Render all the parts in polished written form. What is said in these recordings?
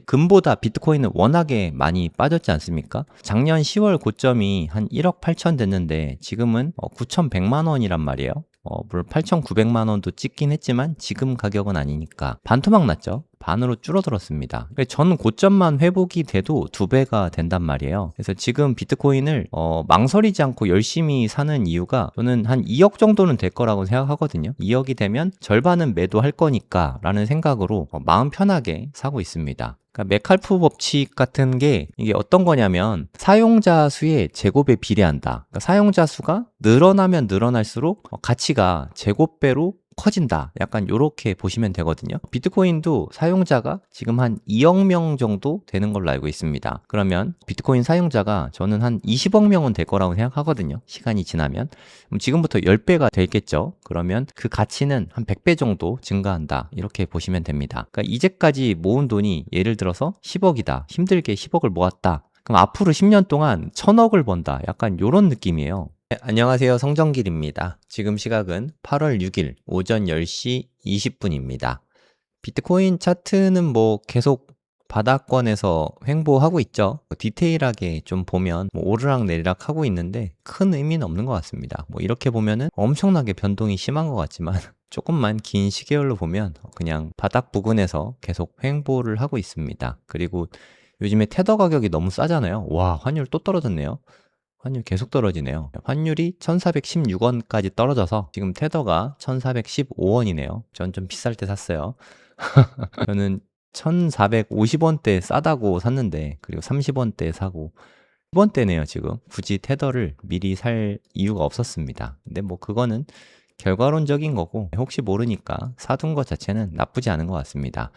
금보다 비트코인은 워낙에 많이 빠졌지 않습니까? 작년 10월 고점이 한 1억 8천 됐는데 지금은 9,100만 원이란 말이에요. 물론 8,900만 원도 찍긴 했지만 지금 가격은 아니니까 반토막 났죠. 반으로 줄어들었습니다. 전 고점만 회복이 돼도 2배가 된단 말이에요. 그래서 지금 비트코인을 망설이지 않고 열심히 사는 이유가 저는 한 2억 정도는 될 거라고 생각하거든요. 2억이 되면 절반은 매도할 거니까 라는 생각으로 마음 편하게 사고 있습니다. 그러니까 메칼프 법칙 같은 게 이게 어떤 거냐면 사용자 수의 제곱에 비례한다. 그러니까 사용자 수가 늘어나면 늘어날수록 가치가 제곱배로 커진다. 약간 요렇게 보시면 되거든요. 비트코인도 사용자가 지금 한 2억 명 정도 되는 걸로 알고 있습니다. 그러면 비트코인 사용자가 저는 한 20억 명은 될 거라고 생각하거든요. 시간이 지나면. 그럼 지금부터 10배가 되겠죠. 그러면 그 가치는 한 100배 정도 증가한다. 이렇게 보시면 됩니다. 그러니까 이제까지 모은 돈이 예를 들어서 10억이다. 힘들게 10억을 모았다. 그럼 앞으로 10년 동안 1000억을 번다. 약간 요런 느낌이에요. 네, 안녕하세요. 성정길입니다. 지금 시각은 8월 6일 오전 10시 20분입니다. 비트코인 차트는 계속 바닥권에서 횡보하고 있죠. 디테일하게 좀 보면 오르락 내리락 하고 있는데 큰 의미는 없는 것 같습니다. 이렇게 보면은 엄청나게 변동이 심한 것 같지만 조금만 긴 시계열로 보면 그냥 바닥 부근에서 계속 횡보를 하고 있습니다. 그리고 요즘에 테더 가격이 너무 싸잖아요. 와, 환율 또 떨어졌네요. 환율 계속 떨어지네요. 환율이 1416원까지 떨어져서 지금 테더가 1415원이네요. 전 좀 비쌀 때 샀어요. 저는 1450원대 싸다고 샀는데 그리고 30원대 사고 10원대네요 지금. 굳이 테더를 미리 살 이유가 없었습니다. 근데 그거는 결과론적인 거고 혹시 모르니까 사둔 것 자체는 나쁘지 않은 것 같습니다.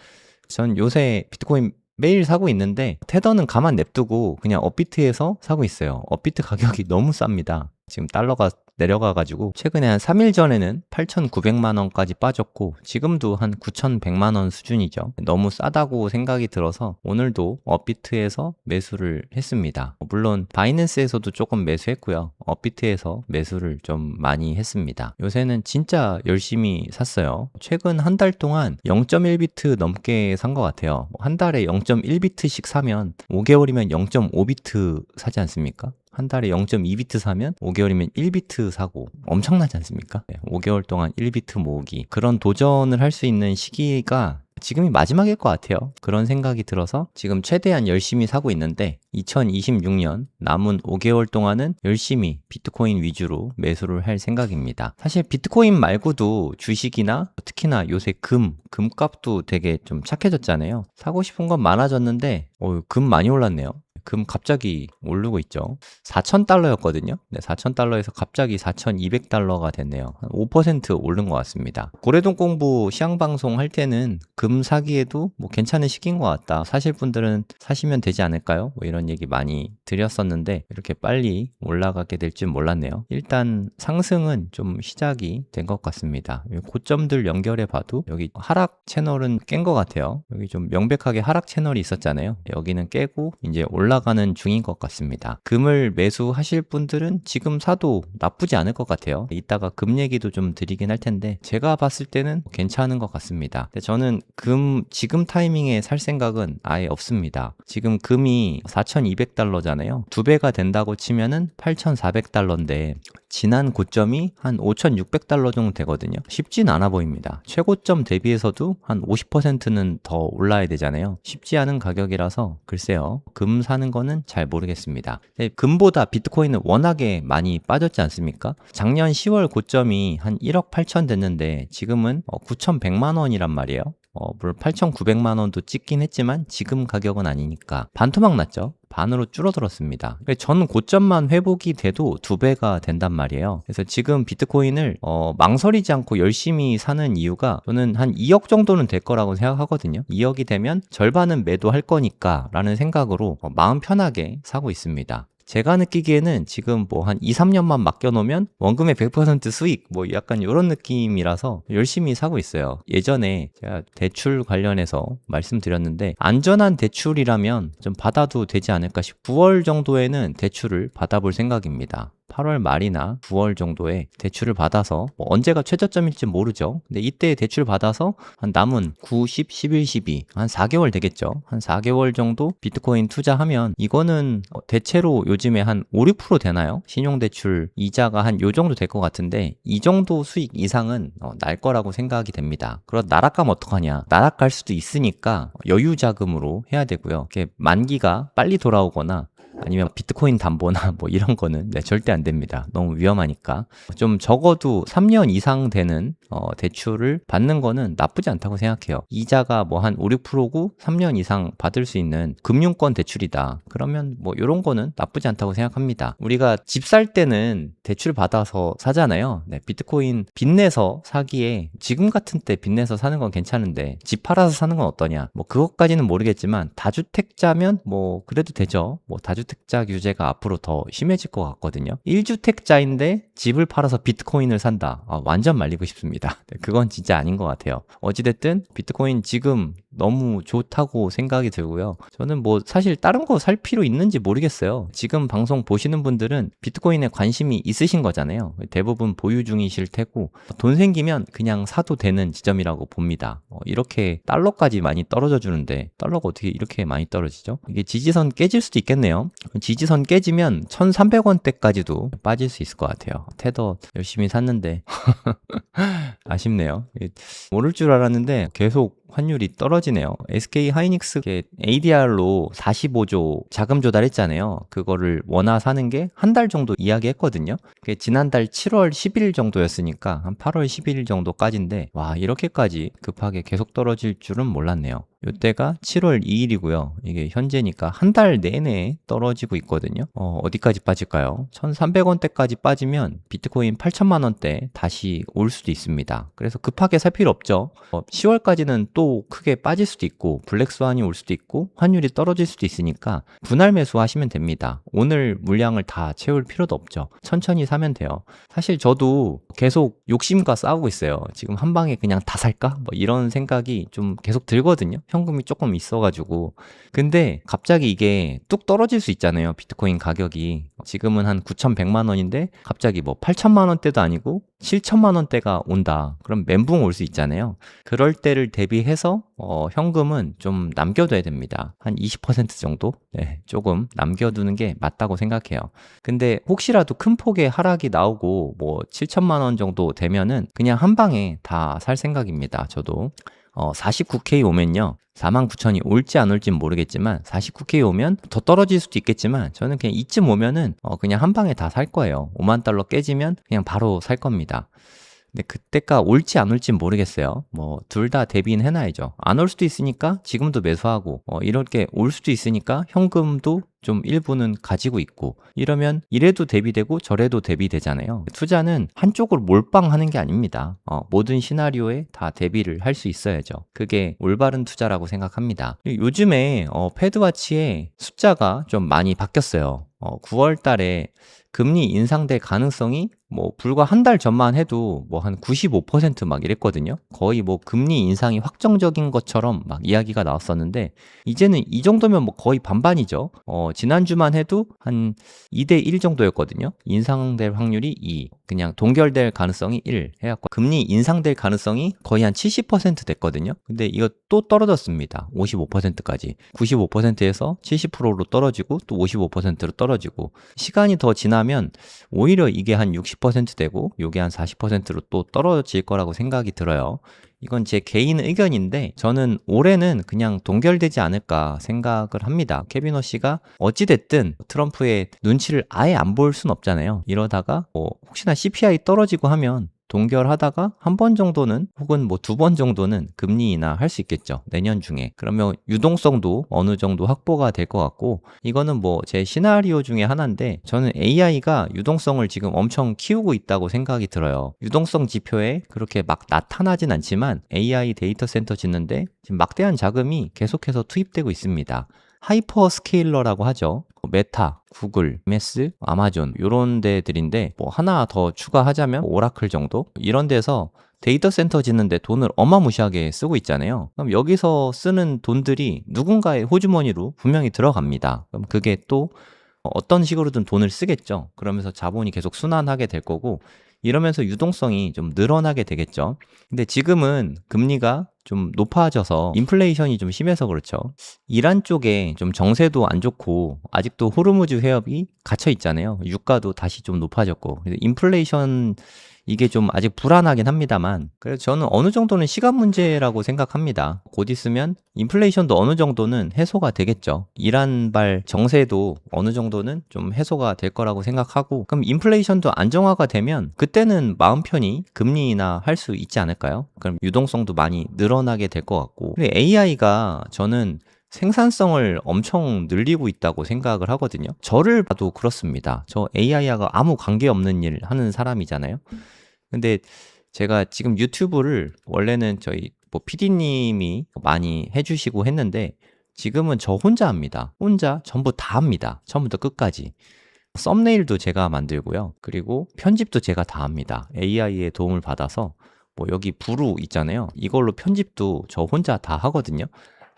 전 요새 비트코인 매일 사고 있는데 테더는 가만 냅두고 그냥 업비트에서 사고 있어요. 업비트 가격이 너무 쌉니다. 지금 달러가 내려가가지고 최근에 한 3일 전에는 8,900만 원까지 빠졌고 지금도 한 9,100만 원 수준이죠. 너무 싸다고 생각이 들어서 오늘도 업비트에서 매수를 했습니다. 물론 바이낸스에서도 조금 매수했고요. 업비트에서 매수를 좀 많이 했습니다. 요새는 진짜 열심히 샀어요. 최근 한 달 동안 0.1비트 넘게 산 것 같아요. 한 달에 0.1비트씩 사면 5개월이면 0.5비트 사지 않습니까? 한 달에 0.2비트 사면 5개월이면 1비트 사고 엄청나지 않습니까? 5개월 동안 1비트 모으기 그런 도전을 할 수 있는 시기가 지금이 마지막일 것 같아요. 그런 생각이 들어서 지금 최대한 열심히 사고 있는데 2026년 남은 5개월 동안은 열심히 비트코인 위주로 매수를 할 생각입니다. 사실 비트코인 말고도 주식이나 특히나 요새 금값도 되게 좀 착해졌잖아요. 사고 싶은 건 많아졌는데 금 많이 올랐네요. 금 갑자기 오르고 있죠. 4,000달러였거든요. 네, 4,000달러에서 갑자기 4,200달러가 됐네요. 한 5% 오른 것 같습니다. 고래동 공부 시향방송 할 때는 금 사기에도 괜찮은 시기인 것 같다. 사실 분들은 사시면 되지 않을까요? 이런 얘기 많이 드렸었는데 이렇게 빨리 올라가게 될 줄 몰랐네요. 일단 상승은 좀 시작이 된 것 같습니다. 고점들 연결해 봐도 여기 하락 채널은 깬 것 같아요. 여기 좀 명백하게 하락 채널이 있었잖아요. 여기는 깨고 이제 올라가는 중인 것 같습니다. 금을 매수하실 분들은 지금 사도 나쁘지 않을 것 같아요. 이따가 금 얘기도 좀 드리긴 할 텐데 제가 봤을 때는 괜찮은 것 같습니다. 근데 저는 지금 타이밍에 살 생각은 아예 없습니다. 지금 금이 4,200달러잖아요. 2배가 된다고 치면은 8,400달러인데 지난 고점이 한 5,600달러 정도 되거든요. 쉽진 않아 보입니다. 최고점 대비해서도 한 50%는 더 올라야 되잖아요. 쉽지 않은 가격이라서 글쎄요. 금 사는 거는 잘 모르겠습니다. 금보다 비트코인은 워낙에 많이 빠졌지 않습니까? 작년 10월 고점이 한 1억 8천 됐는데 지금은 9,100만 원이란 말이에요. 물론 8,900만 원도 찍긴 했지만 지금 가격은 아니니까 반토막 났죠. 반으로 줄어들었습니다. 전 고점만 회복이 돼도 2배가 된단 말이에요. 그래서 지금 비트코인을 망설이지 않고 열심히 사는 이유가 저는 한 2억 정도는 될 거라고 생각하거든요. 2억이 되면 절반은 매도할 거니까 라는 생각으로 마음 편하게 사고 있습니다. 제가 느끼기에는 지금 한 2, 3년만 맡겨놓으면 원금의 100% 수익 약간 이런 느낌이라서 열심히 사고 있어요. 예전에 제가 대출 관련해서 말씀드렸는데 안전한 대출이라면 좀 받아도 되지 않을까 싶고 9월 정도에는 대출을 받아볼 생각입니다. 8월 말이나 9월 정도에 대출을 받아서 언제가 최저점일지 모르죠. 근데 이때 대출 받아서 한 남은 9, 10, 11, 12, 한 4개월 되겠죠. 한 4개월 정도 비트코인 투자하면 이거는 대체로 요즘에 한 5, 6% 되나요? 신용대출 이자가 한 요 정도 될 것 같은데 이 정도 수익 이상은 날 거라고 생각이 됩니다. 그럼 나락가면 어떡하냐? 나락갈 수도 있으니까 여유 자금으로 해야 되고요. 이렇게 만기가 빨리 돌아오거나 아니면 비트코인 담보나 뭐 이런 거는 절대 안 됩니다. 너무 위험하니까. 좀 적어도 3년 이상 되는 대출을 받는 거는 나쁘지 않다고 생각해요. 이자가 뭐 한 5, 6%고 3년 이상 받을 수 있는 금융권 대출이다. 그러면 뭐 이런 거는 나쁘지 않다고 생각합니다. 우리가 집 살 때는 대출 받아서 사잖아요. 비트코인 빚내서 사기에 지금 같은 때 빚내서 사는 건 괜찮은데 집 팔아서 사는 건 어떠냐? 뭐 그것까지는 모르겠지만 다주택자면 뭐 그래도 되죠. 뭐 다주택자 규제가 앞으로 더 심해질 것 같거든요. 1주택자인데 집을 팔아서 비트코인을 산다. 완전 말리고 싶습니다. 그건 진짜 아닌 것 같아요. 어찌됐든 비트코인 지금 너무 좋다고 생각이 들고요. 저는 뭐 사실 다른 거 살 필요 있는지 모르겠어요. 지금 방송 보시는 분들은 비트코인에 관심이 있으신 거잖아요. 대부분 보유 중이실 테고 돈 생기면 그냥 사도 되는 지점이라고 봅니다. 이렇게 달러까지 많이 떨어져 주는데 달러가 어떻게 이렇게 많이 떨어지죠? 이게 지지선 깨질 수도 있겠네요. 지지선 깨지면 1,300원대까지도 빠질 수 있을 것 같아요. 테더 열심히 샀는데 아쉽네요. 모를 줄 알았는데 계속 환율이 떨어지네요. SK 하이닉스 ADR로 45조 자금 조달했잖아요. 그거를 원화 사는 게 한 달 정도 이야기했거든요. 그게 지난달 7월 10일 정도였으니까 한 8월 11일 정도까지인데 와 이렇게까지 급하게 계속 떨어질 줄은 몰랐네요. 이때가 7월 2일이고요. 이게 현재니까 한 달 내내 떨어지고 있거든요. 어디까지 빠질까요? 1,300원대까지 빠지면 비트코인 8천만 원대 다시 올 수도 있습니다. 그래서 급하게 살 필요 없죠. 10월까지는 또 크게 빠질 수도 있고 블랙스완이 올 수도 있고 환율이 떨어질 수도 있으니까 분할 매수하시면 됩니다. 오늘 물량을 다 채울 필요도 없죠. 천천히 사면 돼요. 사실 저도 계속 욕심과 싸우고 있어요. 지금 한 방에 그냥 다 살까? 뭐 이런 생각이 좀 계속 들거든요. 현금이 조금 있어가지고. 근데 갑자기 이게 뚝 떨어질 수 있잖아요. 비트코인 가격이. 지금은 한 9,100만 원인데 갑자기 뭐 8천만 원대도 아니고 7천만 원대가 온다. 그럼 멘붕 올 수 있잖아요. 그럴 때를 대비해서 현금은 좀 남겨둬야 됩니다. 한 20% 정도? 네, 조금 남겨두는 게 맞다고 생각해요. 근데 혹시라도 큰 폭의 하락이 나오고 뭐 7천만 원 정도 되면은 그냥 한 방에 다 살 생각입니다. 저도. 49K 오면요. 49,000이 올지 안 올지는 모르겠지만 49K 오면 더 떨어질 수도 있겠지만 저는 그냥 이쯤 오면은 그냥 한 방에 다 살 거예요. 5만 달러 깨지면 그냥 바로 살 겁니다. 근데 그때가 올지 안 올지는 모르겠어요. 뭐 둘 다 대비는 해놔야죠. 안 올 수도 있으니까 지금도 매수하고 이렇게 올 수도 있으니까 현금도 좀 일부는 가지고 있고 이러면 이래도 대비되고 저래도 대비되잖아요. 투자는 한쪽으로 몰빵하는 게 아닙니다. 모든 시나리오에 다 대비를 할 수 있어야죠. 그게 올바른 투자라고 생각합니다. 요즘에 패드와치의 숫자가 좀 많이 바뀌었어요. 9월 달에 금리 인상될 가능성이 뭐 불과 한 달 전만 해도 뭐 한 95%막 이랬거든요. 거의 뭐 금리 인상이 확정적인 것처럼 막 이야기가 나왔었는데 이제는 이 정도면 뭐 거의 반반이죠. 지난주만 해도 한 2대 1 정도였거든요. 인상될 확률이 2, 그냥 동결될 가능성이 1 해갖고 금리 인상될 가능성이 거의 한 70% 됐거든요. 근데 이거 또 떨어졌습니다. 55%까지. 95%에서 70%로 떨어지고 또 55%로 떨어지고 시간이 더 지나면 오히려 이게 한 60% 되고 요게 한 40%로 또 떨어질 거라고 생각이 들어요. 이건 제 개인 의견인데 저는 올해는 그냥 동결되지 않을까 생각을 합니다. 케빈 호씨가 어찌됐든 트럼프의 눈치를 아예 안 볼 순 없잖아요. 이러다가 뭐 혹시나 CPI 떨어지고 하면 동결하다가 한 번 정도는 혹은 뭐 2번 정도는 금리 인하 할 수 있겠죠. 내년 중에. 그러면 유동성도 어느 정도 확보가 될 것 같고 이거는 뭐 제 시나리오 중에 하나인데 저는 AI가 유동성을 지금 엄청 키우고 있다고 생각이 들어요. 유동성 지표에 그렇게 막 나타나진 않지만 AI 데이터 센터 짓는데 지금 막대한 자금이 계속해서 투입되고 있습니다. 하이퍼 스케일러라고 하죠. 메타, 구글, MS, 아마존 이런 데들인데 뭐 하나 더 추가하자면 오라클 정도? 이런 데서 데이터 센터 짓는데 돈을 어마무시하게 쓰고 있잖아요. 그럼 여기서 쓰는 돈들이 누군가의 호주머니로 분명히 들어갑니다. 그럼 그게 또 어떤 식으로든 돈을 쓰겠죠. 그러면서 자본이 계속 순환하게 될 거고, 이러면서 유동성이 좀 늘어나게 되겠죠. 근데 지금은 금리가 좀 높아져서 인플레이션이 좀 심해서 그렇죠. 이란 쪽에 좀 정세도 안 좋고 아직도 호르무즈 해협이 갇혀 있잖아요. 유가도 다시 좀 높아졌고. 그래서 인플레이션 이게 좀 아직 불안하긴 합니다만, 그래서 저는 어느 정도는 시간 문제라고 생각합니다. 곧 있으면 인플레이션도 어느 정도는 해소가 되겠죠. 이란발 정세도 어느 정도는 좀 해소가 될 거라고 생각하고, 그럼 인플레이션도 안정화가 되면 그때는 마음 편히 금리 인하 할 수 있지 않을까요? 그럼 유동성도 많이 늘어나게 될 것 같고, 그리고 AI가 저는 생산성을 엄청 늘리고 있다고 생각을 하거든요. 저를 봐도 그렇습니다. 저 AI하고 아무 관계없는 일 하는 사람이잖아요. 근데 제가 지금 유튜브를 원래는 저희 뭐 PD님이 많이 해주시고 했는데, 지금은 저 혼자 합니다. 혼자 전부 다 합니다. 처음부터 끝까지. 썸네일도 제가 만들고요. 그리고 편집도 제가 다 합니다. AI의 도움을 받아서 뭐 여기 부루 있잖아요. 이걸로 편집도 저 혼자 다 하거든요.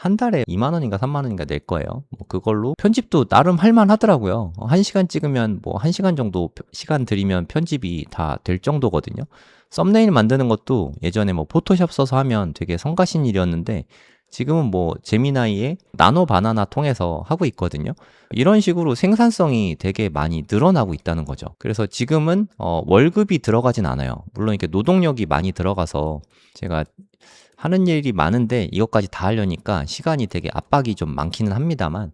한 달에 2만 원인가 3만 원인가 낼 거예요. 뭐 그걸로 편집도 나름 할만 하더라고요. 1시간 찍으면 뭐 1시간 정도 시간 들이면 편집이 다 될 정도거든요. 썸네일 만드는 것도 예전에 뭐 포토샵 써서 하면 되게 성가신 일이었는데, 지금은 뭐 제미나이의 나노 바나나 통해서 하고 있거든요. 이런 식으로 생산성이 되게 많이 늘어나고 있다는 거죠. 그래서 지금은 월급이 들어가진 않아요. 물론 이렇게 노동력이 많이 들어가서 제가 하는 일이 많은데 이것까지 다 하려니까 시간이 되게 압박이 좀 많기는 합니다만,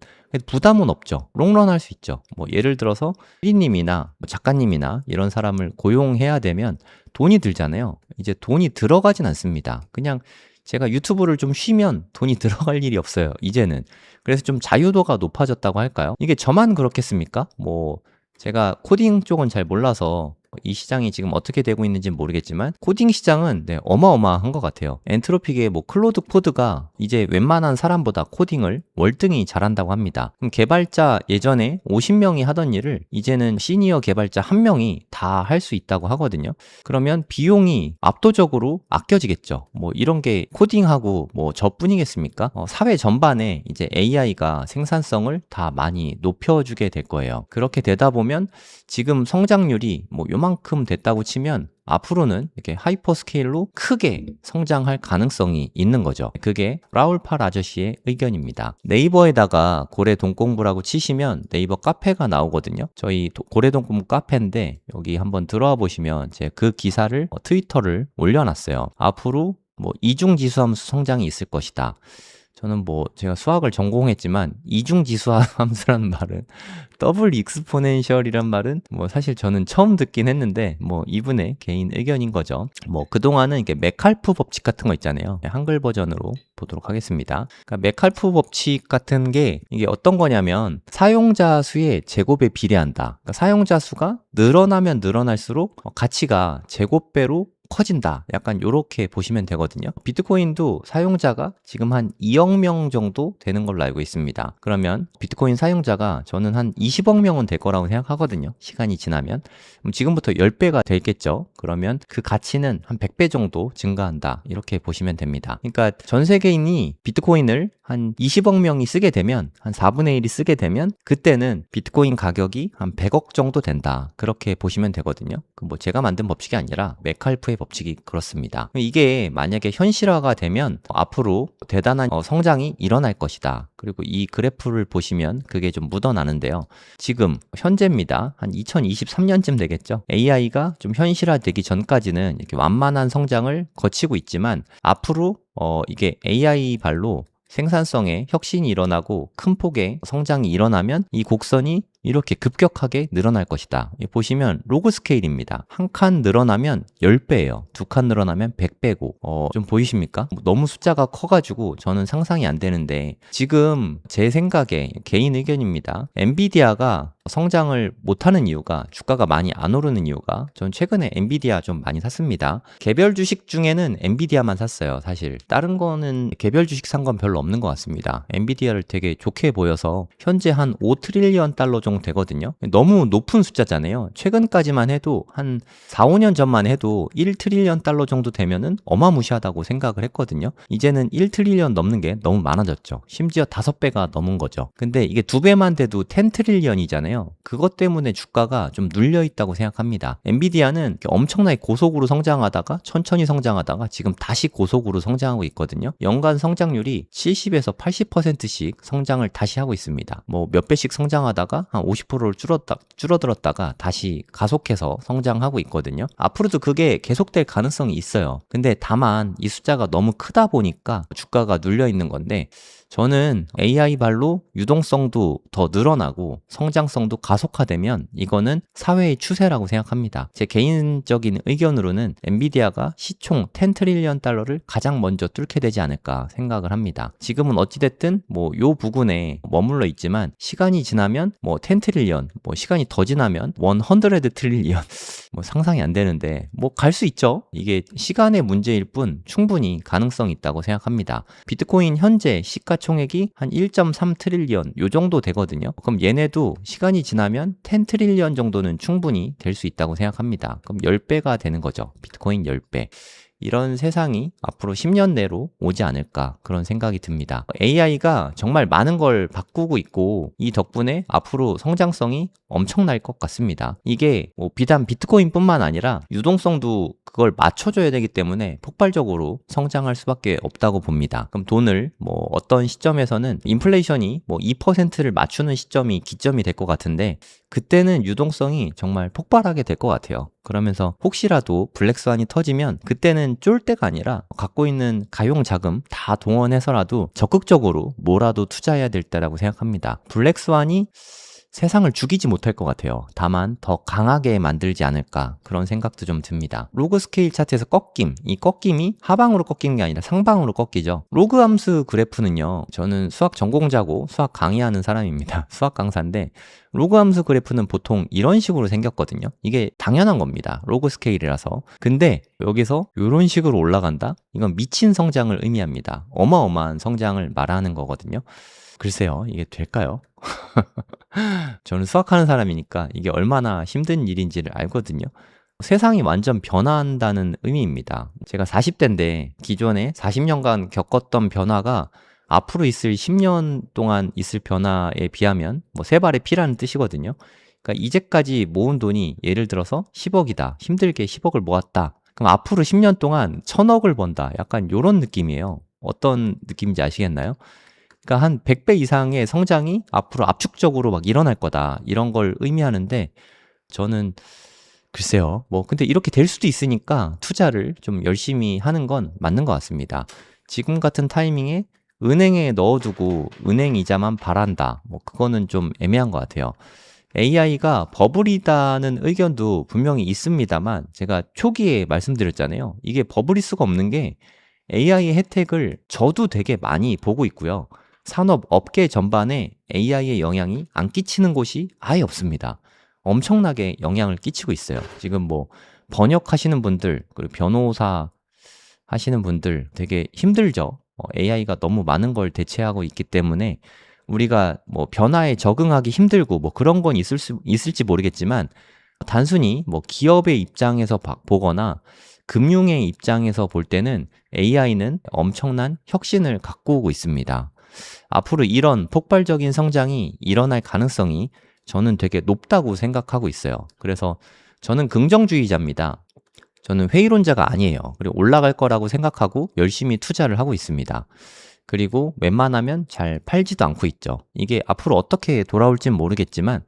부담은 없죠. 롱런 할 수 있죠. 뭐 예를 들어서 PD님이나 뭐 작가님이나 이런 사람을 고용해야 되면 돈이 들잖아요. 이제 돈이 들어가진 않습니다. 그냥 제가 유튜브를 좀 쉬면 돈이 들어갈 일이 없어요, 이제는. 그래서 좀 자유도가 높아졌다고 할까요? 이게 저만 그렇겠습니까? 뭐 제가 코딩 쪽은 잘 몰라서 이 시장이 지금 어떻게 되고 있는지는 모르겠지만, 코딩 시장은 어마어마한 것 같아요. 엔트로픽의 뭐 클로드 코드가 이제 웬만한 사람보다 코딩을 월등히 잘한다고 합니다. 그럼 개발자 예전에 50명이 하던 일을 이제는 시니어 개발자 1명이 다 할 수 있다고 하거든요. 그러면 비용이 압도적으로 아껴지겠죠. 뭐 이런 게 코딩하고 뭐 저뿐이겠습니까? 사회 전반에 이제 AI가 생산성을 다 많이 높여주게 될 거예요. 그렇게 되다 보면 지금 성장률이 뭐 요만큼 됐다고 치면 앞으로는 이렇게 하이퍼 스케일로 크게 성장할 가능성이 있는 거죠. 그게 라울팔 아저씨의 의견입니다. 네이버에다가 고래동공부라고 치시면 네이버 카페가 나오거든요. 저희 고래동공부 카페인데 여기 한번 들어와 보시면 제가 그 기사를 트위터를 올려놨어요. 앞으로 뭐 이중지수함수 성장이 있을 것이다. 저는 뭐 제가 수학을 전공했지만 이중지수함수라는 말은 더블 익스포넨셜이란 말은 뭐 사실 저는 처음 듣긴 했는데, 뭐 이분의 개인 의견인 거죠. 뭐 그동안은 이게 메칼프 법칙 같은 거 있잖아요. 한글 버전으로 보도록 하겠습니다. 그러니까 메칼프 법칙 같은 게 이게 어떤 거냐면 사용자 수의 제곱에 비례한다. 그러니까 사용자 수가 늘어나면 늘어날수록 가치가 제곱배로 커진다. 약간 요렇게 보시면 되거든요. 비트코인도 사용자가 지금 한 2억 명 정도 되는 걸로 알고 있습니다. 그러면 비트코인 사용자가 저는 한 20억 명은 될 거라고 생각하거든요. 시간이 지나면. 그럼 지금부터 10배가 되겠죠. 그러면 그 가치는 한 100배 정도 증가한다. 이렇게 보시면 됩니다. 그러니까 전 세계인이 비트코인을 한 20억 명이 쓰게 되면, 한 4분의 1이 쓰게 되면 그때는 비트코인 가격이 한 100억 정도 된다. 그렇게 보시면 되거든요. 그 뭐 제가 만든 법칙이 아니라 메칼프의 법칙이 그렇습니다. 이게 만약에 현실화가 되면 앞으로 대단한 성장이 일어날 것이다. 그리고 이 그래프를 보시면 그게 좀 묻어나는데요. 지금 현재입니다. 한 2023년쯤 되겠죠. AI가 좀 현실화되기 전까지는 이렇게 완만한 성장을 거치고 있지만, 앞으로 이게 AI 발로 생산성에 혁신이 일어나고 큰 폭의 성장이 일어나면 이 곡선이 이렇게 급격하게 늘어날 것이다. 보시면 로그 스케일입니다. 한 칸 늘어나면 10배예요. 두 칸 늘어나면 100배고. 좀 보이십니까? 너무 숫자가 커가지고 저는 상상이 안 되는데, 지금 제 생각에 개인 의견입니다. 엔비디아가 성장을 못하는 이유가, 주가가 많이 안 오르는 이유가, 전 최근에 엔비디아 좀 많이 샀습니다. 개별 주식 중에는 엔비디아만 샀어요. 사실 다른 거는 개별 주식 산 건 별로 없는 것 같습니다. 엔비디아를 되게 좋게 보여서 현재 한 5 트릴리언 달러 정도 정도 되거든요. 너무 높은 숫자잖아요. 최근까지만 해도 한 4, 5년 전만 해도 1트릴리언 달러 정도 되면은 어마무시하다고 생각을 했거든요. 이제는 1트릴리언 넘는 게 너무 많아졌죠. 심지어 5배가 넘은 거죠. 근데 이게 2배만 돼도 10트릴리언이잖아요. 그것 때문에 주가가 좀 눌려 있다고 생각합니다. 엔비디아는 엄청나게 고속으로 성장하다가 천천히 성장하다가 지금 다시 고속으로 성장하고 있거든요. 연간 성장률이 70에서 80%씩 성장을 다시 하고 있습니다. 뭐 몇 배씩 성장하다가 한 50%를 줄어들었다가 다시 가속해서 성장하고 있거든요. 앞으로도 그게 계속될 가능성이 있어요. 근데 다만 이 숫자가 너무 크다 보니까 주가가 눌려 있는 건데, 저는 AI 발로 유동성도 더 늘어나고 성장성도 가속화되면 이거는 사회의 추세라고 생각합니다. 제 개인적인 의견으로는 엔비디아가 시총 10트릴리언 달러를 가장 먼저 뚫게 되지 않을까 생각을 합니다. 지금은 어찌됐든 뭐 요 부근에 머물러 있지만 시간이 지나면 뭐 10트릴리언, 뭐 시간이 더 지나면 100트릴리언 뭐 상상이 안 되는데 뭐 갈 수 있죠. 이게 시간의 문제일 뿐 충분히 가능성이 있다고 생각합니다. 비트코인 현재 시가총액이 한 1.3트릴리언 요 정도 되거든요. 그럼 얘네도 시간이 지나면 10트릴리언 정도는 충분히 될 수 있다고 생각합니다. 그럼 10배가 되는 거죠. 비트코인 10배. 이런 세상이 앞으로 10년 내로 오지 않을까 그런 생각이 듭니다. AI가 정말 많은 걸 바꾸고 있고 이 덕분에 앞으로 성장성이 엄청날 것 같습니다. 이게 뭐 비단 비트코인뿐만 아니라 유동성도 그걸 맞춰줘야 되기 때문에 폭발적으로 성장할 수밖에 없다고 봅니다. 그럼 돈을 뭐 어떤 시점에서는 인플레이션이 뭐 2%를 맞추는 시점이 기점이 될 것 같은데 그때는 유동성이 정말 폭발하게 될 것 같아요. 그러면서 혹시라도 블랙스완이 터지면 그때는 쫄 때가 아니라 갖고 있는 가용 자금 다 동원해서라도 적극적으로 뭐라도 투자해야 될 때라고 생각합니다. 블랙스완이 세상을 죽이지 못할 것 같아요. 다만 더 강하게 만들지 않을까 그런 생각도 좀 듭니다. 로그 스케일 차트에서 꺾임, 이 꺾임이 하방으로 꺾이는 게 아니라 상방으로 꺾이죠. 로그 함수 그래프는요, 저는 수학 전공자고 수학 강의하는 사람입니다. 수학 강사인데 로그 함수 그래프는 보통 이런 식으로 생겼거든요. 이게 당연한 겁니다. 로그 스케일이라서. 근데 여기서 이런 식으로 올라간다? 이건 미친 성장을 의미합니다. 어마어마한 성장을 말하는 거거든요. 글쎄요, 이게 될까요? 저는 수학하는 사람이니까 이게 얼마나 힘든 일인지를 알거든요. 세상이 완전 변화한다는 의미입니다. 제가 40대인데 기존에 40년간 겪었던 변화가 앞으로 있을 10년 동안 있을 변화에 비하면 뭐 세 발의 피라는 뜻이거든요. 그러니까 이제까지 모은 돈이 예를 들어서 10억이다. 힘들게 10억을 모았다. 그럼 앞으로 10년 동안 1000억을 번다. 약간 이런 느낌이에요. 어떤 느낌인지 아시겠나요? 그러니까 한 100배 이상의 성장이 앞으로 압축적으로 막 일어날 거다. 이런 걸 의미하는데 저는 글쎄요. 뭐 근데 이렇게 될 수도 있으니까 투자를 좀 열심히 하는 건 맞는 것 같습니다. 지금 같은 타이밍에 은행에 넣어두고 은행 이자만 바란다. 뭐 그거는 좀 애매한 것 같아요. AI가 버블이다는 의견도 분명히 있습니다만 제가 초기에 말씀드렸잖아요. 이게 버블일 수가 없는 게 AI의 혜택을 저도 되게 많이 보고 있고요. 산업 업계 전반에 AI의 영향이 안 끼치는 곳이 아예 없습니다. 엄청나게 영향을 끼치고 있어요. 지금 뭐 번역하시는 분들, 그리고 변호사 하시는 분들 되게 힘들죠. AI가 너무 많은 걸 대체하고 있기 때문에 우리가 뭐 변화에 적응하기 힘들고 뭐 그런 건 있을지 모르겠지만 단순히 뭐 기업의 입장에서 보거나 금융의 입장에서 볼 때는 AI는 엄청난 혁신을 갖고 오고 있습니다. 앞으로 이런 폭발적인 성장이 일어날 가능성이 저는 되게 높다고 생각하고 있어요. 그래서 저는 긍정주의자입니다. 저는 회의론자가 아니에요. 그리고 올라갈 거라고 생각하고 열심히 투자를 하고 있습니다. 그리고 웬만하면 잘 팔지도 않고 있죠. 이게 앞으로 어떻게 돌아올지는 모르겠지만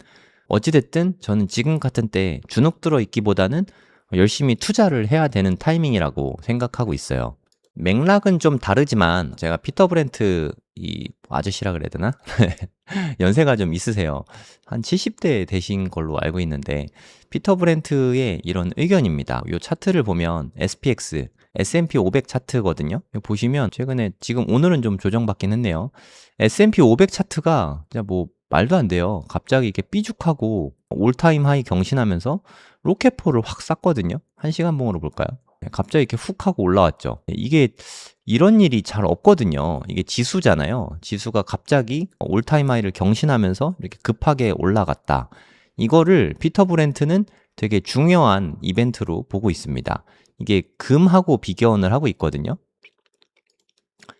어찌됐든 저는 지금 같은 때 주눅 들어 있기보다는 열심히 투자를 해야 되는 타이밍이라고 생각하고 있어요. 맥락은 좀 다르지만 제가 피터 브렌트 이 아저씨라 그래야 되나? 연세가 좀 있으세요. 한 70대 되신 걸로 알고 있는데 피터 브렌트의 이런 의견입니다. 이 차트를 보면 SPX, S&P 500 차트거든요. 보시면 최근에 지금 오늘은 좀 조정받긴 했네요. S&P 500 차트가 진짜 뭐 말도 안 돼요. 갑자기 이렇게 삐죽하고 올타임 하이 경신하면서 로켓포를 확 쐈거든요. 1시간 봉으로 볼까요? 갑자기 이렇게 훅 하고 올라왔죠. 이게 이런 일이 잘 없거든요. 이게 지수잖아요. 지수가 갑자기 올타임 하이를 경신하면서 이렇게 급하게 올라갔다. 이거를 피터 브렌트는 되게 중요한 이벤트로 보고 있습니다. 이게 금하고 비교원을 하고 있거든요.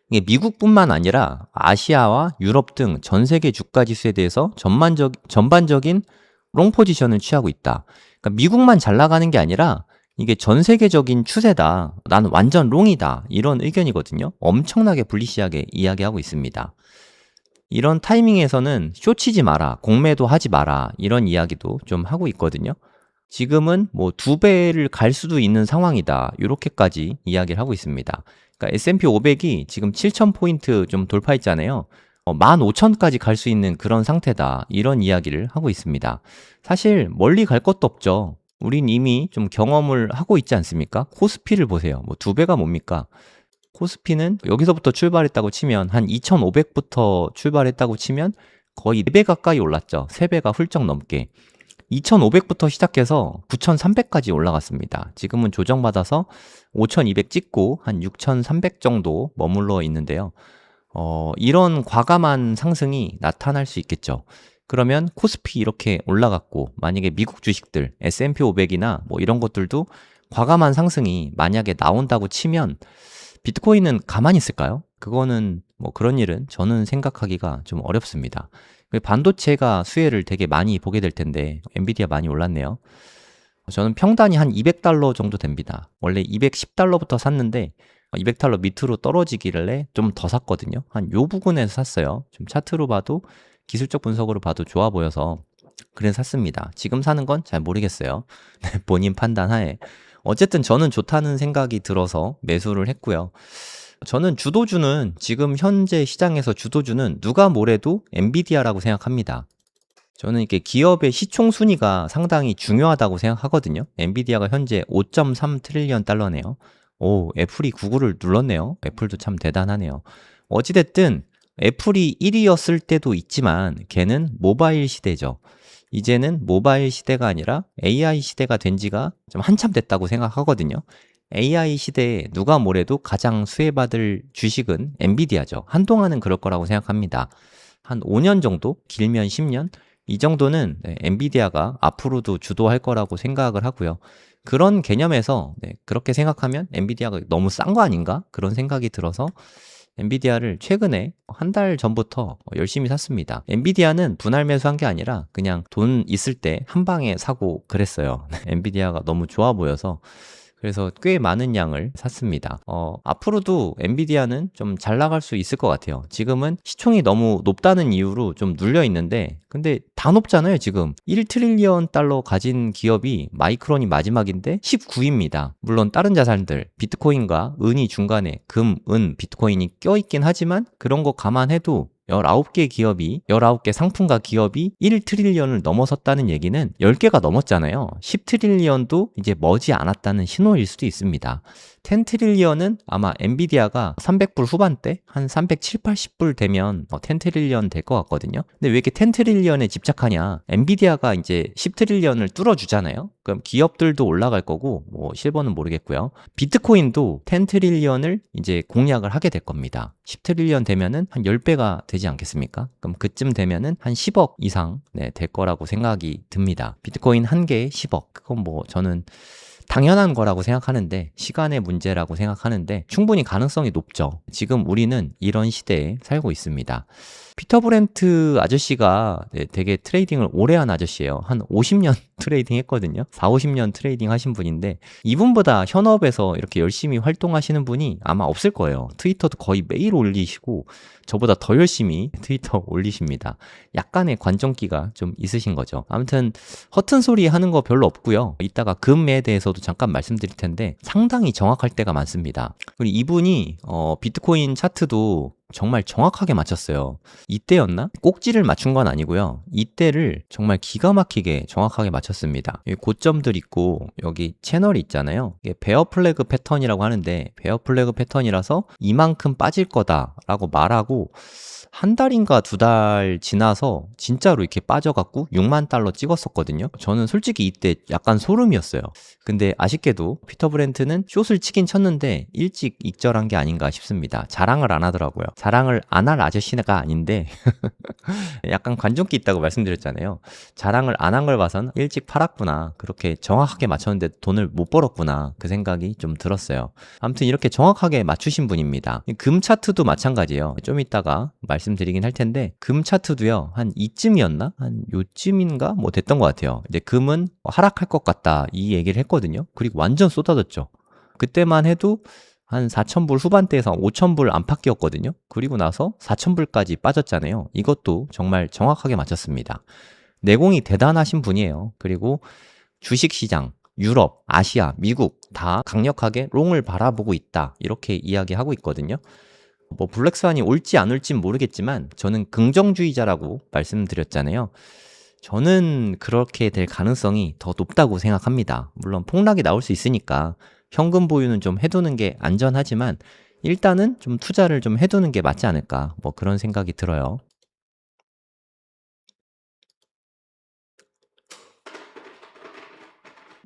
이게 미국뿐만 아니라 아시아와 유럽 등 전 세계 주가 지수에 대해서 전반적인 롱 포지션을 취하고 있다. 그러니까 미국만 잘 나가는 게 아니라 이게 전 세계적인 추세다. 나는 완전 롱이다. 이런 의견이거든요. 엄청나게 불리시하게 이야기하고 있습니다. 이런 타이밍에서는 쇼치지 마라. 공매도 하지 마라. 이런 이야기도 좀 하고 있거든요. 지금은 뭐 2배를 갈 수도 있는 상황이다. 이렇게까지 이야기를 하고 있습니다. 그러니까 S&P 500이 지금 7,000포인트 좀 돌파했잖아요. 15,000까지 갈 수 있는 그런 상태다. 이런 이야기를 하고 있습니다. 사실 멀리 갈 것도 없죠. 우린 이미 좀 경험을 하고 있지 않습니까? 코스피를 보세요. 뭐 2배가 뭡니까? 코스피는 여기서부터 출발했다고 치면 한 2,500부터 출발했다고 치면 거의 4배 가까이 올랐죠. 3배가 훌쩍 넘게. 2,500부터 시작해서 9,300까지 올라갔습니다. 지금은 조정받아서 5,200 찍고 한 6,300 정도 머물러 있는데요. 이런 과감한 상승이 나타날 수 있겠죠. 그러면 코스피 이렇게 올라갔고 만약에 미국 주식들 S&P 500이나 뭐 이런 것들도 과감한 상승이 만약에 나온다고 치면 비트코인은 가만히 있을까요? 그거는 뭐 그런 일은 저는 생각하기가 좀 어렵습니다. 반도체가 수혜를 되게 많이 보게 될 텐데 엔비디아 많이 올랐네요. 저는 평단이 한 200달러 정도 됩니다. 원래 210달러부터 샀는데 200달러 밑으로 떨어지길래 좀 더 샀거든요. 한 요 부근에서 샀어요. 좀 차트로 봐도 기술적 분석으로 봐도 좋아 보여서 그래서 샀습니다. 지금 사는 건 잘 모르겠어요. 본인 판단하에. 어쨌든 저는 좋다는 생각이 들어서 매수를 했고요. 저는 주도주는 지금 현재 시장에서 주도주는 누가 뭐래도 엔비디아라고 생각합니다. 저는 이렇게 기업의 시총 순위가 상당히 중요하다고 생각하거든요. 엔비디아가 현재 5.3 트릴리언 달러네요. 오, 애플이 구글을 눌렀네요. 애플도 참 대단하네요. 어찌됐든 애플이 1위였을 때도 있지만 걔는 모바일 시대죠. 이제는 모바일 시대가 아니라 AI 시대가 된 지가 좀 한참 됐다고 생각하거든요. AI 시대에 누가 뭐래도 가장 수혜받을 주식은 엔비디아죠. 한동안은 그럴 거라고 생각합니다. 한 5년 정도? 길면 10년? 이 정도는 엔비디아가 앞으로도 주도할 거라고 생각을 하고요. 그런 개념에서 그렇게 생각하면 엔비디아가 너무 싼 거 아닌가? 그런 생각이 들어서 엔비디아를 최근에 한 달 전부터 열심히 샀습니다. 엔비디아는 분할 매수한 게 아니라 그냥 돈 있을 때 한 방에 사고 그랬어요. 엔비디아가 너무 좋아 보여서 그래서 꽤 많은 양을 샀습니다. 앞으로도 엔비디아는 좀 잘 나갈 수 있을 것 같아요. 지금은 시총이 너무 높다는 이유로 좀 눌려 있는데 근데 다 높잖아요. 지금 1트릴리언 달러 가진 기업이 마이크론이 마지막인데 19위입니다. 물론 다른 자산들 비트코인과 은이 중간에 금, 은, 비트코인이 껴있긴 하지만 그런 거 감안해도 19개 기업이, 19개 상품과 기업이 1트릴리언을 넘어섰다는 얘기는 10개가 넘었잖아요. 10트릴리언도 이제 머지 않았다는 신호일 수도 있습니다. 10트릴리언은 아마 엔비디아가 300불 후반대? 한 370, 80불 되면 10트릴리언 될 것 같거든요. 근데 왜 이렇게 10트릴리언에 집착하냐? 엔비디아가 이제 10트릴리언을 뚫어주잖아요. 그럼 기업들도 올라갈 거고, 뭐 실버는 모르겠고요. 비트코인도 10트릴리언을 이제 공략을 하게 될 겁니다. 10트릴리언 되면은 한 10배가 되지 않겠습니까? 그럼 그쯤 되면은 한 10억 이상 될 거라고 생각이 듭니다. 비트코인 한 개에 10억. 그건 뭐 저는 당연한 거라고 생각하는데 시간의 문제라고 생각하는데 충분히 가능성이 높죠. 지금 우리는 이런 시대에 살고 있습니다. 피터 브렌트 아저씨가 되게 트레이딩을 오래 한 아저씨예요. 한 50년 트레이딩 했거든요. 4, 50년 트레이딩 하신 분인데 이분보다 현업에서 이렇게 열심히 활동하시는 분이 아마 없을 거예요. 트위터도 거의 매일 올리시고 저보다 더 열심히 트위터 올리십니다. 약간의 관종기가 좀 있으신 거죠. 아무튼 허튼 소리 하는 거 별로 없고요. 이따가 금에 대해서도 잠깐 말씀드릴 텐데 상당히 정확할 때가 많습니다. 그리고 이분이 비트코인 차트도 정말 정확하게 맞췄어요. 이때였나? 꼭지를 맞춘 건 아니고요. 이때를 정말 기가 막히게 정확하게 맞췄습니다. 여기 고점들 있고 여기 채널이 있잖아요. 이게 베어 플래그 패턴이라고 하는데 베어 플래그 패턴이라서 이만큼 빠질 거다라고 말하고 한 달인가 두 달 지나서 진짜로 이렇게 빠져갖고 6만 달러 찍었었거든요. 저는 솔직히 이때 약간 소름이었어요. 근데 아쉽게도 피터 브렌트는 숏을 치긴 쳤는데 일찍 익절한 게 아닌가 싶습니다. 자랑을 안 하더라고요. 자랑을 안 할 아저씨가 아닌데 약간 관종기 있다고 말씀드렸잖아요. 자랑을 안 한 걸 봐선 일찍 팔았구나. 그렇게 정확하게 맞췄는데 돈을 못 벌었구나. 그 생각이 좀 들었어요. 아무튼 이렇게 정확하게 맞추신 분입니다. 금 차트도 마찬가지예요. 좀 이따가 말씀드리긴 할 텐데 금 차트도요. 한 이쯤이었나? 한 요쯤인가? 뭐 됐던 것 같아요. 이제 금은 하락할 것 같다. 이 얘기를 했거든요. 그리고 완전 쏟아졌죠. 그때만 해도 한 4,000불 후반대에서 5,000불 안팎이었거든요. 그리고 나서 4,000불까지 빠졌잖아요. 이것도 정말 정확하게 맞췄습니다. 내공이 대단하신 분이에요. 그리고 주식시장, 유럽, 아시아, 미국 다 강력하게 롱을 바라보고 있다. 이렇게 이야기하고 있거든요. 뭐 블랙스완이 올지 안 올진 모르겠지만 저는 긍정주의자라고 말씀드렸잖아요. 저는 그렇게 될 가능성이 더 높다고 생각합니다. 물론 폭락이 나올 수 있으니까 현금 보유는 좀 해두는 게 안전하지만 일단은 좀 투자를 좀 해두는 게 맞지 않을까 뭐 그런 생각이 들어요.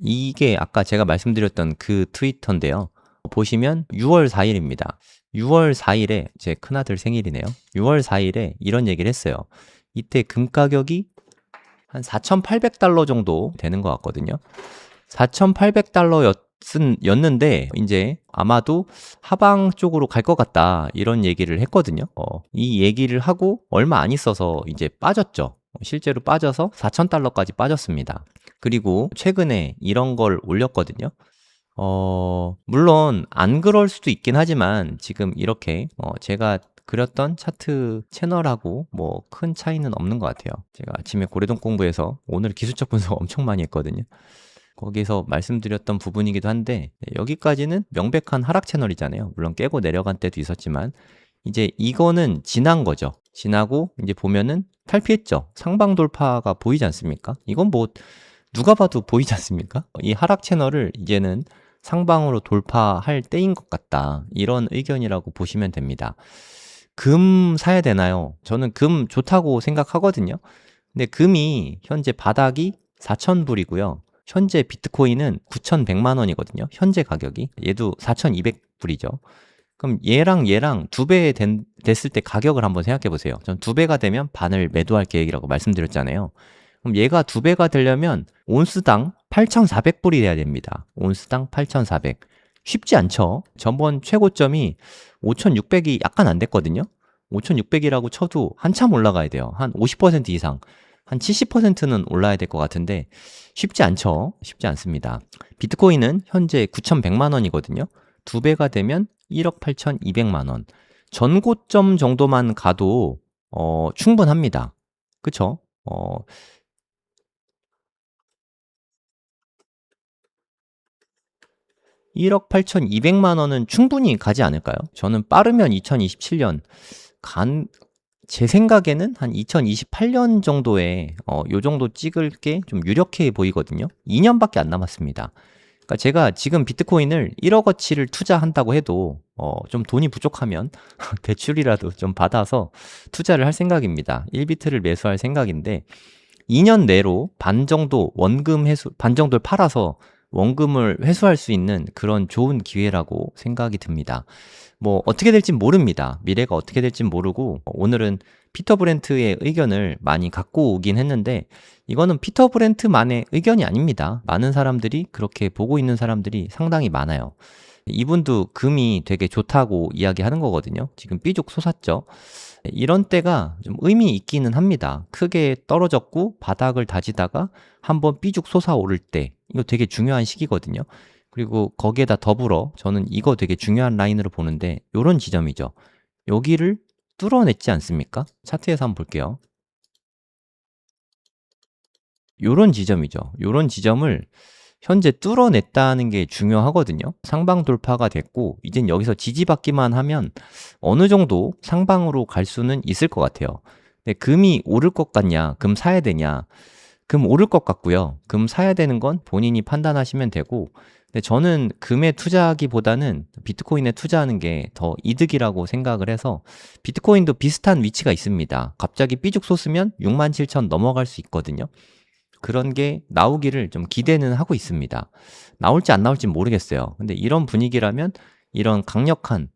이게 아까 제가 말씀드렸던 그 트위터인데요. 보시면 6월 4일입니다. 6월 4일에 제 큰아들 생일이네요. 6월 4일에 이런 얘기를 했어요. 이때 금 가격이 한 4,800달러 정도 되는 것 같거든요. 4,800달러였는데 이제 아마도 하방 쪽으로 갈 것 같다 이런 얘기를 했거든요. 이 얘기를 하고 얼마 안 있어서 이제 빠졌죠. 실제로 빠져서 4,000달러까지 빠졌습니다. 그리고 최근에 이런 걸 올렸거든요. 물론 안 그럴 수도 있긴 하지만 지금 이렇게 제가 그렸던 차트 채널하고 뭐 큰 차이는 없는 것 같아요. 제가 아침에 고래동 공부해서 오늘 기술적 분석 엄청 많이 했거든요. 거기서 말씀드렸던 부분이기도 한데 여기까지는 명백한 하락 채널이잖아요. 물론 깨고 내려간 때도 있었지만 이제 이거는 지난 거죠. 지나고 이제 보면은 탈피했죠. 상방 돌파가 보이지 않습니까? 이건 뭐 누가 봐도 보이지 않습니까? 이 하락 채널을 이제는 상방으로 돌파할 때인 것 같다. 이런 의견이라고 보시면 됩니다. 금 사야 되나요? 저는 금 좋다고 생각하거든요. 근데 금이 현재 바닥이 4,000불이고요. 현재 비트코인은 9,100만 원이거든요. 현재 가격이. 얘도 4,200불이죠. 그럼 얘랑 두 배 됐을 때 가격을 한번 생각해 보세요. 전 두 배가 되면 반을 매도할 계획이라고 말씀드렸잖아요. 그럼 얘가 두 배가 되려면 온스당 8,400불이 돼야 됩니다. 온스당 8,400. 쉽지 않죠? 전번 최고점이 5,600이 약간 안 됐거든요. 5,600이라고 쳐도 한참 올라가야 돼요. 한 50% 이상. 한 70%는 올라야 될 것 같은데 쉽지 않죠? 쉽지 않습니다. 비트코인은 현재 9,100만 원이거든요. 두 배가 되면 1억 8,200만 원. 전고점 정도만 가도 충분합니다. 그쵸? 1억 8,200만 원은 충분히 가지 않을까요? 저는 빠르면 2027년 제 생각에는 한 2028년 정도에 요 정도 찍을 게 좀 유력해 보이거든요. 2년밖에 안 남았습니다. 그러니까 제가 지금 비트코인을 1억어치를 투자한다고 해도 좀 돈이 부족하면 대출이라도 좀 받아서 투자를 할 생각입니다. 1비트를 매수할 생각인데 2년 내로 반 정도를 팔아서 원금을 회수할 수 있는 그런 좋은 기회라고 생각이 듭니다. 뭐 어떻게 될진 모릅니다. 미래가 어떻게 될진 모르고 오늘은 피터 브렌트의 의견을 많이 갖고 오긴 했는데 이거는 피터 브렌트만의 의견이 아닙니다. 많은 사람들이 그렇게 보고 있는 사람들이 상당히 많아요. 이분도 금이 되게 좋다고 이야기하는 거거든요. 지금 삐죽 솟았죠. 이런 때가 좀 의미 있기는 합니다. 크게 떨어졌고 바닥을 다지다가 한번 삐죽 솟아오를 때 이거 되게 중요한 시기거든요. 그리고 거기에다 더불어 저는 이거 되게 중요한 라인으로 보는데 요런 지점이죠. 여기를 뚫어냈지 않습니까? 차트에서 한번 볼게요. 요런 지점이죠. 요런 지점을 현재 뚫어냈다는 게 중요하거든요. 상방 돌파가 됐고 이젠 여기서 지지받기만 하면 어느 정도 상방으로 갈 수는 있을 것 같아요. 근데 금이 오를 것 같냐, 금 사야 되냐, 금 오를 것 같고요. 금 사야 되는 건 본인이 판단하시면 되고, 근데 저는 금에 투자하기보다는 비트코인에 투자하는 게 더 이득이라고 생각을 해서 비트코인도 비슷한 위치가 있습니다. 갑자기 삐죽 솟으면 67,000 넘어갈 수 있거든요. 그런 게 나오기를 좀 기대는 하고 있습니다. 나올지 안 나올지 모르겠어요. 근데 이런 분위기라면 이런 강력한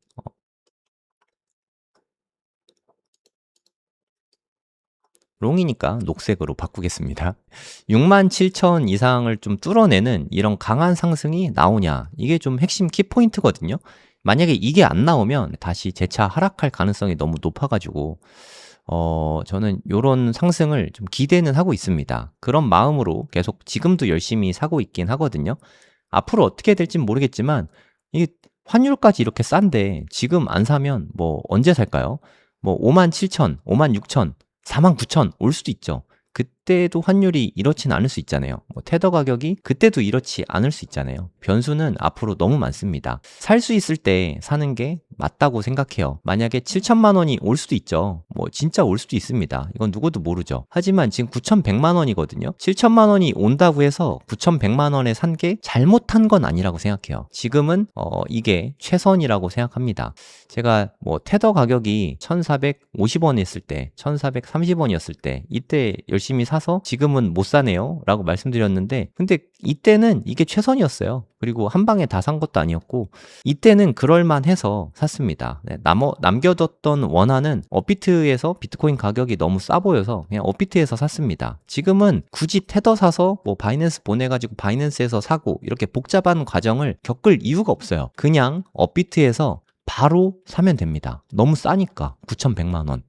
롱이니까 녹색으로 바꾸겠습니다. 67,000 이상을 좀 뚫어내는 이런 강한 상승이 나오냐, 이게 좀 핵심 키포인트거든요. 만약에 이게 안 나오면 다시 재차 하락할 가능성이 너무 높아가지고 저는 요런 상승을 좀 기대는 하고 있습니다. 그런 마음으로 계속 지금도 열심히 사고 있긴 하거든요. 앞으로 어떻게 될진 모르겠지만 이게 환율까지 이렇게 싼데 지금 안 사면 뭐 언제 살까요? 뭐 57,000, 56,000, 49,000 올 수도 있죠. 그때도 환율이 이렇진 않을 수 있잖아요. 뭐 테더 가격이 그때도 이렇지 않을 수 있잖아요. 변수는 앞으로 너무 많습니다. 살 수 있을 때 사는 게 맞다고 생각해요. 만약에 7천만 원이 올 수도 있죠. 뭐 진짜 올 수도 있습니다. 이건 누구도 모르죠. 하지만 지금 9,100만 원이거든요. 7천만 원이 온다고 해서 9,100만 원에 산 게 잘못한 건 아니라고 생각해요. 지금은 이게 최선이라고 생각합니다. 제가 뭐 테더 가격이 1,450원 했을 때, 1,430원이었을 때 이때 열심히 사서 지금은 못 사네요 라고 말씀드렸는데, 근데 이때는 이게 최선이었어요. 그리고 한 방에 다 산 것도 아니었고 이때는 그럴만해서 샀습니다. 네, 남겨뒀던 원화는 업비트에서 비트코인 가격이 너무 싸 보여서 그냥 업비트에서 샀습니다. 지금은 굳이 테더 사서 뭐 바이낸스 보내가지고 바이낸스에서 사고 이렇게 복잡한 과정을 겪을 이유가 없어요. 그냥 업비트에서 바로 사면 됩니다. 너무 싸니까 9,100만 원.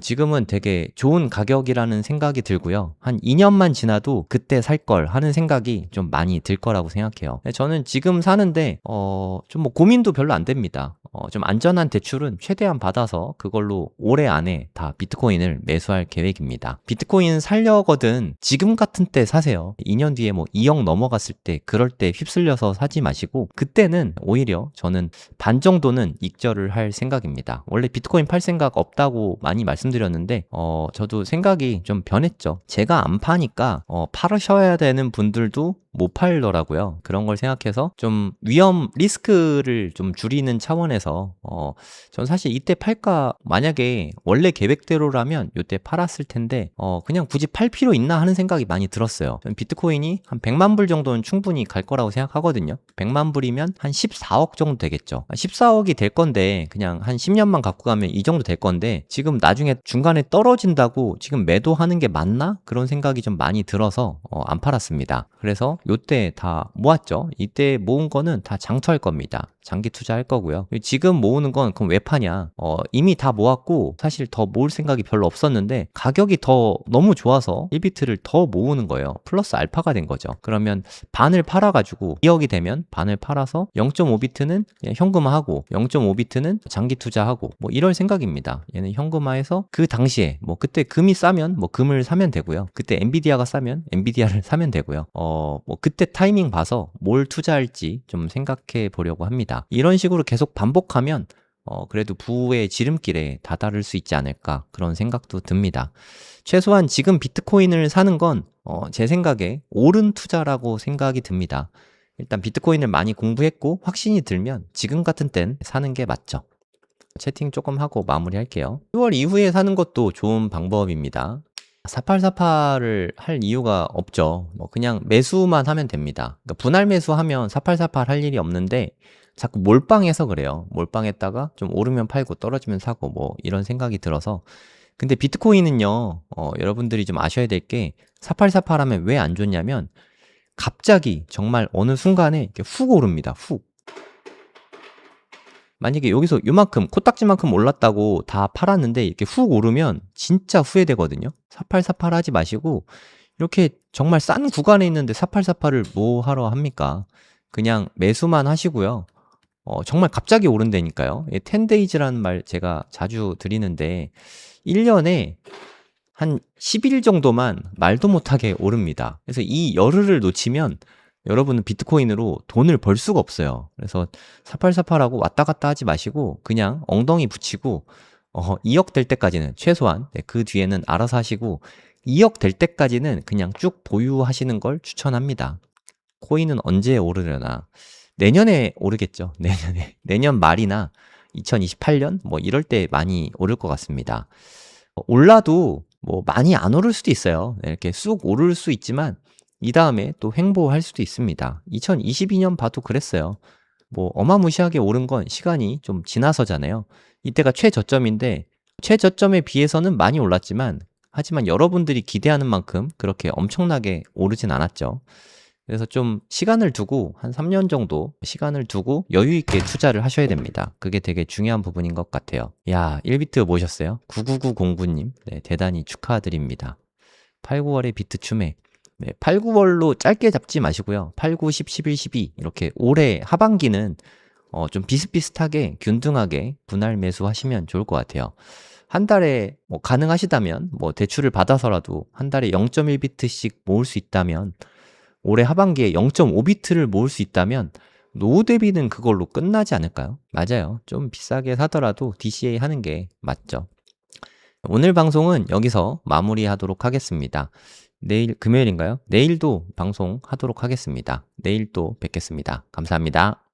지금은 되게 좋은 가격이라는 생각이 들고요. 한 2년만 지나도 그때 살 걸 하는 생각이 좀 많이 들 거라고 생각해요. 저는 지금 사는데 좀 뭐 고민도 별로 안 됩니다. 좀 안전한 대출은 최대한 받아서 그걸로 올해 안에 다 비트코인을 매수할 계획입니다. 비트코인 살려거든 지금 같은 때 사세요. 2년 뒤에 뭐 2억 넘어갔을 때 그럴 때 휩쓸려서 사지 마시고 그때는 오히려 저는 반 정도는 익절을 할 생각입니다. 원래 비트코인 팔 생각 없다고 많이 말씀드렸는데 저도 생각이 좀 변했죠. 제가 안 파니까 팔으셔야 되는 분들도 못 팔더라고요. 그런 걸 생각해서 좀 위험 리스크를 좀 줄이는 차원에서 전 사실 이때 팔까, 만약에 원래 계획대로라면 이때 팔았을 텐데 그냥 굳이 팔 필요 있나 하는 생각이 많이 들었어요. 전 비트코인이 한 100만 불 정도는 충분히 갈 거라고 생각하거든요. 100만 불이면 한 14억 정도 되겠죠. 14억이 될 건데 그냥 한 10년만 갖고 가면 이 정도 될 건데 지금 나중에 중간에 떨어진다고 지금 매도하는 게 맞나? 그런 생각이 좀 많이 들어서 안 팔았습니다. 그래서 요때 다 모았죠. 이때 모은 거는 다 장투할 겁니다. 장기 투자할 거고요. 지금 모으는 건 그럼 왜 파냐? 이미 다 모았고 사실 더 모을 생각이 별로 없었는데 가격이 더 너무 좋아서 1비트를 더 모으는 거예요. 플러스 알파가 된 거죠. 그러면 반을 팔아가지고 2억이 되면 반을 팔아서 0.5비트는 현금화하고 0.5비트는 장기 투자하고 뭐 이럴 생각입니다. 얘는 현금화해서 그 당시에 뭐 그때 금이 싸면 뭐 금을 사면 되고요. 그때 엔비디아가 싸면 엔비디아를 사면 되고요. 뭐 그때 타이밍 봐서 뭘 투자할지 좀 생각해 보려고 합니다. 이런 식으로 계속 반복하면 그래도 부의 지름길에 다다를 수 있지 않을까 그런 생각도 듭니다. 최소한 지금 비트코인을 사는 건 제 생각에 옳은 투자라고 생각이 듭니다. 일단 비트코인을 많이 공부했고 확신이 들면 지금 같은 땐 사는 게 맞죠. 채팅 조금 하고 마무리할게요. 10월 이후에 사는 것도 좋은 방법입니다. 4848을 할 이유가 없죠. 뭐 그냥 매수만 하면 됩니다. 그러니까 분할 매수하면 4848 할 일이 없는데 자꾸 몰빵해서 그래요. 몰빵했다가 좀 오르면 팔고 떨어지면 사고 뭐 이런 생각이 들어서. 근데 비트코인은요, 여러분들이 좀 아셔야 될 게 4848 하면 왜 안 좋냐면 갑자기 정말 어느 순간에 이렇게 훅 오릅니다. 훅. 만약에 여기서 요만큼 코딱지만큼 올랐다고 다 팔았는데 이렇게 훅 오르면 진짜 후회되거든요. 4848 하지 마시고 이렇게 정말 싼 구간에 있는데 4848을 뭐 하러 합니까? 그냥 매수만 하시고요. 정말 갑자기 오른다니까요. 10days라는 말 제가 자주 드리는데 1년에 한 10일 정도만 말도 못하게 오릅니다. 그래서 이 열흘을 놓치면 여러분은 비트코인으로 돈을 벌 수가 없어요. 그래서 사팔사팔하고 왔다 갔다 하지 마시고 그냥 엉덩이 붙이고 2억 될 때까지는 최소한 그 뒤에는 알아서 하시고 2억 될 때까지는 그냥 쭉 보유하시는 걸 추천합니다. 코인은 언제 오르려나? 내년에 오르겠죠. 내년에. 내년 말이나 2028년 뭐 이럴 때 많이 오를 것 같습니다. 올라도 뭐 많이 안 오를 수도 있어요. 이렇게 쑥 오를 수 있지만 이 다음에 또 횡보할 수도 있습니다. 2022년 봐도 그랬어요. 뭐 어마무시하게 오른 건 시간이 좀 지나서잖아요. 이때가 최저점인데 최저점에 비해서는 많이 올랐지만 하지만 여러분들이 기대하는 만큼 그렇게 엄청나게 오르진 않았죠. 그래서 좀 시간을 두고 한 3년 정도 시간을 두고 여유 있게 투자를 하셔야 됩니다. 그게 되게 중요한 부분인 것 같아요. 야, 1비트 모셨어요? 99909님. 네, 대단히 축하드립니다. 8, 9월의 비트 추매. 네, 8, 9월로 짧게 잡지 마시고요. 8, 9, 10, 11, 12 이렇게 올해 하반기는 좀 비슷비슷하게 균등하게 분할 매수하시면 좋을 것 같아요. 한 달에 뭐 가능하시다면 뭐 대출을 받아서라도 한 달에 0.1비트씩 모을 수 있다면 올해 하반기에 0.5비트를 모을 수 있다면 노후 대비는 그걸로 끝나지 않을까요? 맞아요. 좀 비싸게 사더라도 DCA 하는 게 맞죠. 오늘 방송은 여기서 마무리하도록 하겠습니다. 내일 금요일인가요? 내일도 방송하도록 하겠습니다. 내일 또 뵙겠습니다. 감사합니다.